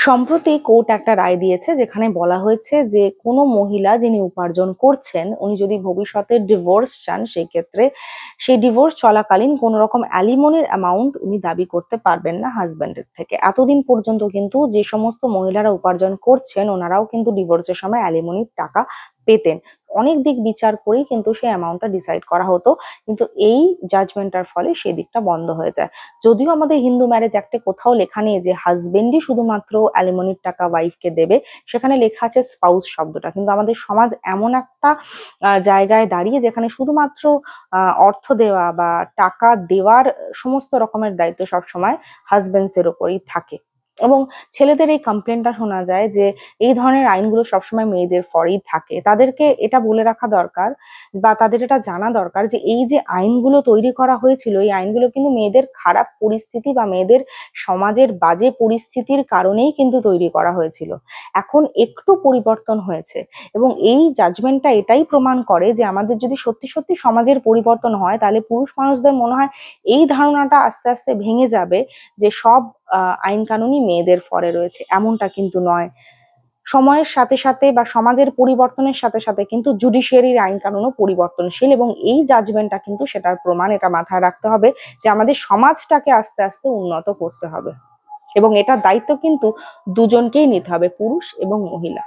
সম্প্রতি কোর্ট একটা রায় দিয়েছে যেখানে বলা হয়েছে যে কোনো মহিলা যিনি উপার্জন করছেন উনি যদি ভবিষ্যতে ডিভোর্স চান সেই ক্ষেত্রে সেই ডিভোর্স চলাকালীন কোনো রকম অ্যালিমনির অ্যামাউন্ট উনি দাবি করতে পারবেন না হাজবেন্ডের থেকে। এতদিন পর্যন্ত কিন্তু যে সমস্ত মহিলারা উপার্জন করছেন ওনারাও কিন্তু ডিভোর্সের সময় অ্যালিমনির টাকা পেতেন। অনেক দিক বিচার করেই কিন্তু সেই অ্যামাউন্টটা ডিসাইড করা হতো, কিন্তু এই জাজমেন্টের ফলে সেই দিকটা বন্ধ হয়ে যায়। যদিও আমাদের হিন্দু ম্যারেজ অ্যাক্টে কোথাও লেখা নেই যে হাজবেন্ডই শুধুমাত্র অ্যালিমনির টাকা ওয়াইফকে দেবে, সেখানে লেখা আছে স্পাউস শব্দটা, কিন্তু আমাদের সমাজ এমন একটা জায়গায় দাঁড়িয়ে যেখানে শুধুমাত্র অর্থ দেওয়া বা টাকা দেওয়ার সমস্ত রকমের দায়িত্ব সবসময় হাজবেন্ডস এর ওপরেই থাকে। এবং ছেলেদের এই কমপ্লেনটা শোনা যায় যে এই ধরনের আইনগুলো সবসময় মেয়েদের ফরেই থাকে। তাদেরকে এটা বলে রাখা দরকার বা তাদের এটা জানা দরকার যে এই যে আইনগুলো তৈরি করা হয়েছিল এই আইনগুলো কিন্তু মেয়েদের খারাপ পরিস্থিতি বা মেয়েদের সমাজের বাজে পরিস্থিতির কারণেই কিন্তু তৈরি করা হয়েছিল। এখন একটু পরিবর্তন হয়েছে এবং এই জাজমেন্টটা এটাই প্রমাণ করে যে আমাদের যদি সত্যি সত্যি সমাজের পরিবর্তন হয় তাহলে পুরুষ মানুষদের মনে হয় এই ধারণাটা আস্তে আস্তে ভেঙে যাবে যে সব আইন কানুনই মেয়েদের ফরে রয়েছে। এমনটা কিন্তু নয়। সময়ের সাথে সাথে বা সমাজের পরিবর্তনের সাথে সাথে কিন্তু জুডিশিয়ারির আইন কানুনও পরিবর্তনশীল এবং এই জাজমেন্টটা কিন্তু সেটার প্রমাণ। এটা মাথায় রাখতে হবে যে আমাদের সমাজটাকে আস্তে আস্তে উন্নত করতে হবে এবং এটার দায়িত্ব কিন্তু দুজনকেই নিতে হবে, পুরুষ এবং মহিলা।